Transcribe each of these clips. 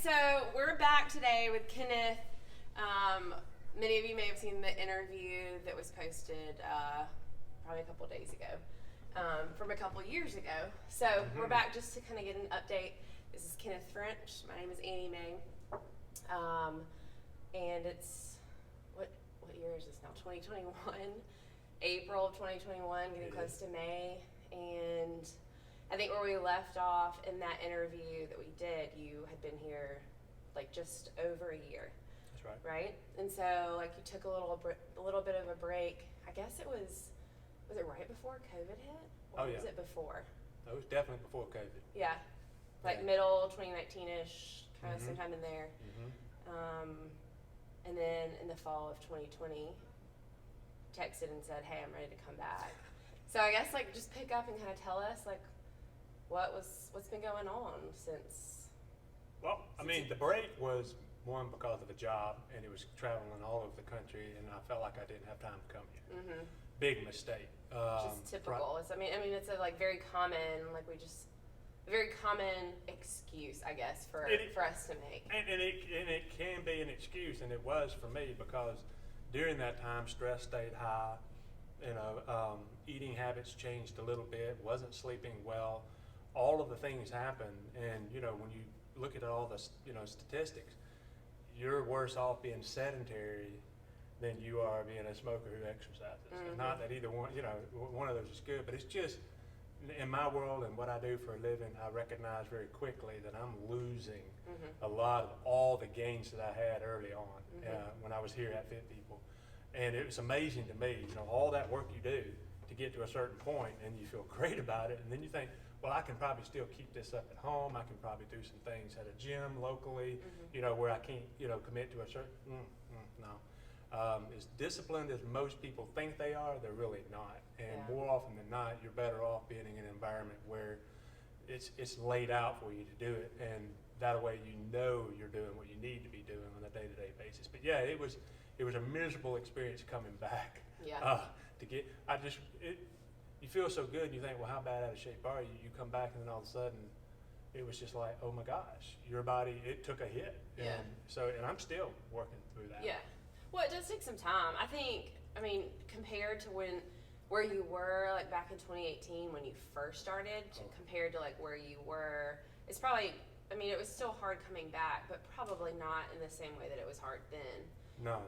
so we're back today with Kenneth. Many of you may have seen the interview that was posted probably a couple of days ago, from a couple of years ago. So we're back just to kind of get an update. This is Kenneth French. My name is Annie Mae. And it's, what year is this now? 2021. April of 2021, getting close to May. And I think where we left off in that interview that we did, you had been here like just over a year. That's right. Right? And so like you took a little bit of a break. I guess it was it right before COVID hit? Or was it before? It was definitely before COVID. Yeah. Like middle 2019-ish, kind of sometime in there. And then in the fall of 2020, texted and said, hey, I'm ready to come back. So I guess like just pick up and kind of tell us like what's been going on since. Well, I mean, the break was one because of a job, and it was traveling all over the country, and I felt like I didn't have time to come here. Big mistake. Just typical. It's, I mean, it's a like very common, like a very common excuse, I guess, for us to make. And it can be an excuse, and it was for me because during that time, stress stayed high. You know, eating habits changed a little bit. Wasn't sleeping well. All of the things happened, and you know, when you look at all the statistics, you're worse off being sedentary than you are being a smoker who exercises. And not that either one, one of those is good, but it's just in my world and what I do for a living, I recognize very quickly that I'm losing a lot of all the gains that I had early on when I was here at Fit People. And it was amazing to me, all that work you do to get to a certain point, and you feel great about it, and then you think, well, I can probably still keep this up at home. I can probably do some things at a gym locally, where I can't, commit to a certain, no. As disciplined as most people think they are, they're really not. And more often than not, you're better off being in an environment where it's laid out for you to do it, and that way you're doing what you need to be doing on a day-to-day basis. But yeah, it was a miserable experience coming back. Yeah. You feel so good, and you think, well, how bad out of shape are you? You come back, and then all of a sudden, it was just like, oh my gosh, your body, it took a hit. And I'm still working through that. Yeah. Well, it does take some time. I mean, compared to where you were like back in 2018 when you first started, compared to like where you were, it's probably, it was still hard coming back, but probably not in the same way that it was hard then. No,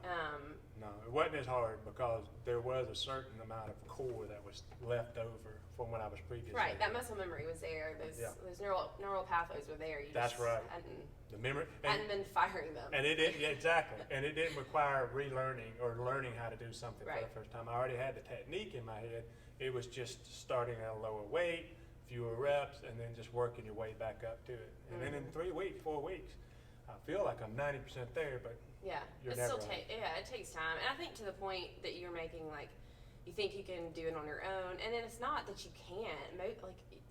it wasn't as hard because there was a certain amount of core that was left over from when I was previously. Right, that muscle memory was there. Those neural pathways were there. You That's just right. hadn't been firing them. And it didn't, exactly. And it didn't require relearning or learning how to do something for the first time. I already had the technique in my head. It was just starting at a lower weight, fewer reps, and then just working your way back up to it. And then in 4 weeks, I feel like I'm 90% there, but it takes time. And I think to the point that you're making, like, you think you can do it on your own, and then it's not that you can't. Like,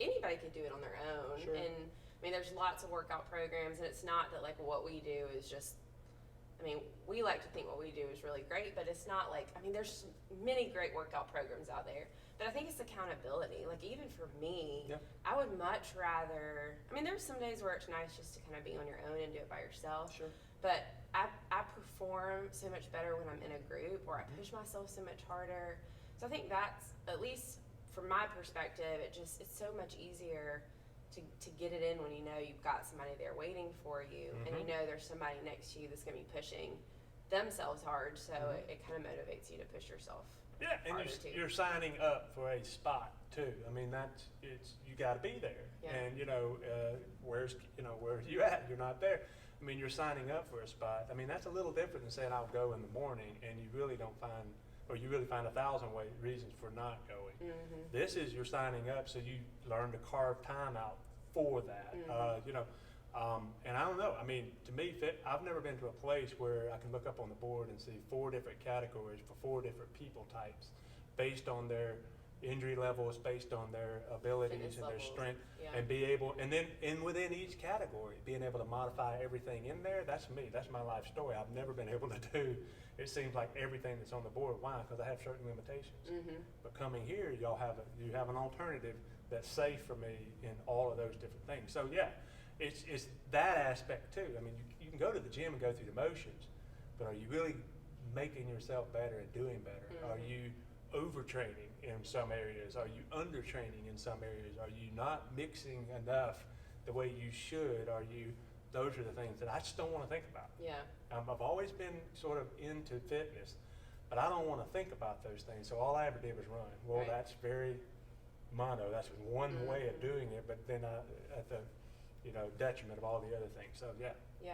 anybody could do it on their own. Sure. And there's lots of workout programs, and it's not that like what we do is just, we like to think what we do is really great, but it's not like, there's many great workout programs out there, but I think it's accountability. Like, even for me, I would much rather, there's some days where it's nice just to kind of be on your own and do it by yourself. Sure. But I perform so much better when I'm in a group, or I push myself so much harder. So I think that's, at least from my perspective, it's so much easier to get it in when you know you've got somebody there waiting for you, and you know there's somebody next to you that's going to be pushing themselves hard, so it kind of motivates you to push yourself. Yeah, and you're signing up for a spot too. You got to be there, and where's you at? You're not there. You're signing up for a spot. That's a little different than saying I'll go in the morning, and you really don't find, or you really find 1,000 reasons for not going. This is you're signing up, so you learn to carve time out for that. And I don't know. To me, I've never been to a place where I can look up on the board and see 4 different categories for 4 different people types, based on their injury levels, based on their abilities and their strength, and be able, and then within each category, being able to modify everything in there. That's me. That's my life story. I've never been able to do. It seems like everything that's on the board. Why? Because I have certain limitations. But coming here, you have an alternative that's safe for me in all of those different things. So yeah, it's that aspect too. I mean, you can go to the gym and go through the motions, but are you really making yourself better and doing better? Mm-hmm. Are you overtraining in some areas? Are you undertraining in some areas? Are you not mixing enough the way you should? Those are the things that I just don't want to think about. Yeah. I've always been sort of into fitness, but I don't want to think about those things. So all I ever did was run. Well, Right. that's very mono. That's one Mm-hmm. way of doing it, but then at the detriment of all the other things. So yeah. Yeah.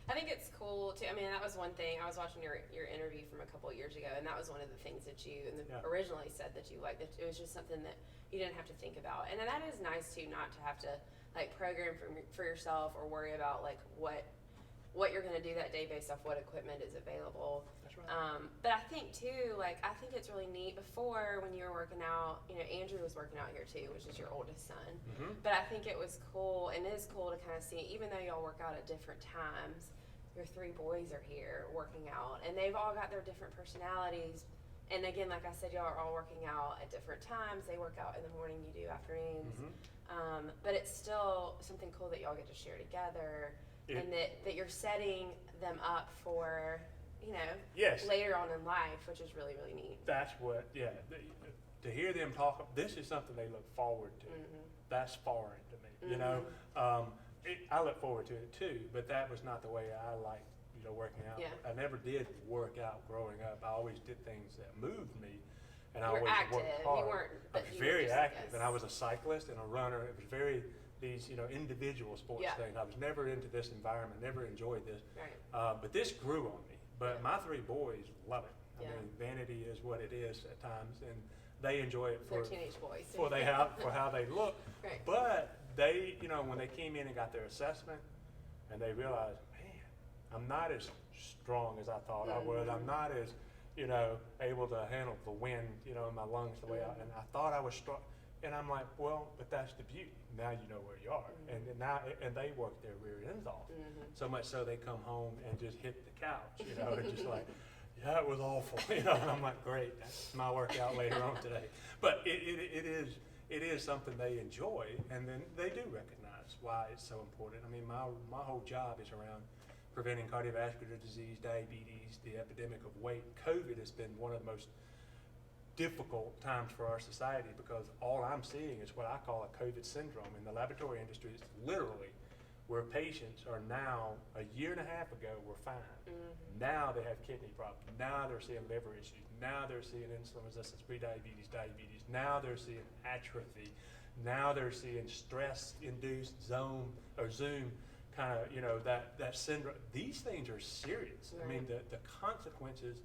I think it's cool too. I mean, that was one thing. I was watching your interview from a couple of years ago, and that was one of the things that you Yeah. originally said that you liked. That it was just something that you didn't have to think about, and that is nice too, not to have to like program for yourself or worry about like what you're going to do that day based off what equipment is available. That's right. But I think too, like I think it's really neat. Before, when you were working out, Andrew was working out here too, which is your oldest son. Mm-hmm. But I think it was cool, and it is cool to kind of see, even though y'all work out at different times, your 3 boys are here working out, and they've all got their different personalities. And again, like I said, y'all are all working out at different times. They work out in the morning, you do afternoons. Mm-hmm. But it's still something cool that y'all get to share together, and that you're setting them up for, Yes. later on in life, which is really, really neat. That's what, yeah. To hear them talk, this is something they look forward to. Mm-hmm. That's foreign to me. Mm-hmm. I look forward to it too, but that was not the way I liked, working out. Yeah. I never did work out growing up. I always did things that moved me, and I You were always active. worked You hard. weren't, I but was you were very just, active, and I yes. was a cyclist and a runner. It was very these individual sports Yeah. things. I was never into this environment. Never enjoyed this. Right. But this grew on me. But Yeah. my 3 boys love it. Yeah. I mean, vanity is what it is at times, and they enjoy it They're for teenage boys. for how they look. Right. But they, when they came in and got their assessment, and they realized, man, I'm not as strong as I thought I was. I'm not as, able to handle the wind, in my lungs the way and I thought I was strong. And I'm like, well, but that's the beauty. Now you know where you are. And they work their rear ends off. So much so they come home and just hit the couch, and just like, yeah, it was awful, and I'm like, great, that's my workout later on today. But it is something they enjoy, and then they do recognize why it's so important. I mean, my whole job is around preventing cardiovascular disease, diabetes, the epidemic of weight. COVID has been one of the most difficult times for our society because all I'm seeing is what I call a COVID syndrome. In the laboratory industry, it's literally where patients are now, a year and a half ago, were fine. Now they have kidney problems. Now they're seeing liver issues. Now they're seeing insulin resistance, prediabetes, diabetes. Now they're seeing atrophy. Now they're seeing stress-induced Zoom kind of, that syndrome. These things are serious. Right. I mean, the consequences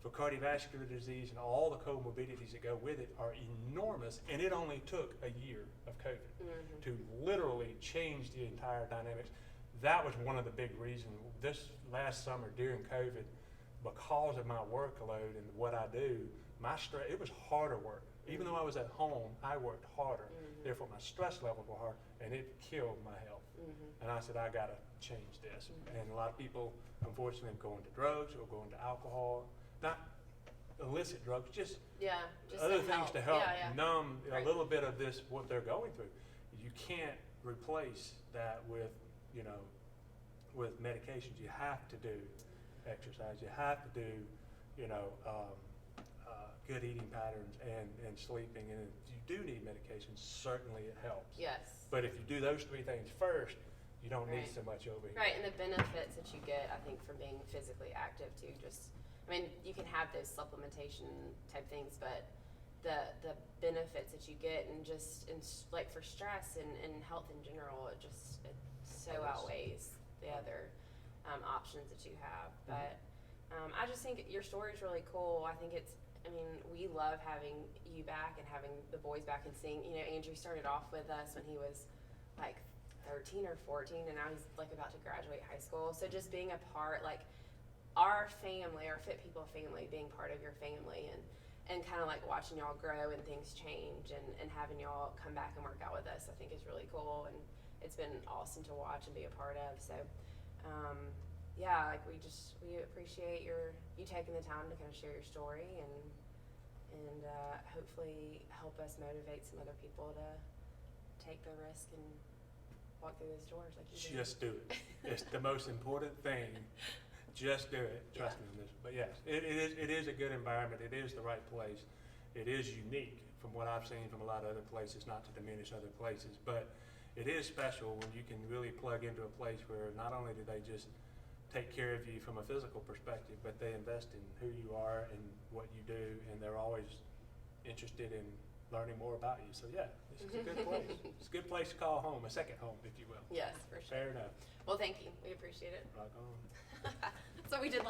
for cardiovascular disease and all the comorbidities that go with it are enormous, and it only took a year of COVID to literally change the entire dynamics. That was one of the big reasons this last summer during COVID, because of my workload and what I do, my stress, it was harder work. Even though I was at home, I worked harder. Therefore, my stress levels were hard, and it killed my health. And I said, I gotta change this. And a lot of people, unfortunately, go into drugs or go into alcohol. Not illicit drugs, just other things to help numb a little bit of this, what they're going through. You can't replace that with, with medications. You have to do exercise. You have to do, good eating patterns and sleeping. And if you do need medications, certainly it helps. Yes. But if you do those 3 things first, you don't need Right. so much over here. Right, and the benefits that you get, I think, from being physically active too. You can have those supplementation type things, but the benefits that you get, and like for stress and health in general, it so outweighs the other options that you have. But I just think your story is really cool. We love having you back and having the boys back and seeing, Andrew started off with us when he was like 13 or 14, and now he's like about to graduate high school. So just being a part, like our family, our Fit People family, being part of your family and kind of like watching y'all grow and things change and having y'all come back and work out with us, I think is really cool. And it's been awesome to watch and be a part of. So, we appreciate you taking the time to kind of share your story and hopefully help us motivate some other people to take the risk and walk through those doors like you did. Just do it. It's the most important thing. Just do it. Trust Yeah. me on this. But yes, it is a good environment. It is the right place. It is unique from what I've seen from a lot of other places, not to diminish other places, but it is special when you can really plug into a place where not only do they just take care of you from a physical perspective, but they invest in who you are and what you do, and they're always interested in learning more about you. So yeah, this is a good place. It's a good place to call home, a second home, if you will. Yes, for sure. Fair enough. Well, thank you. We appreciate it. Rock on. That's what we did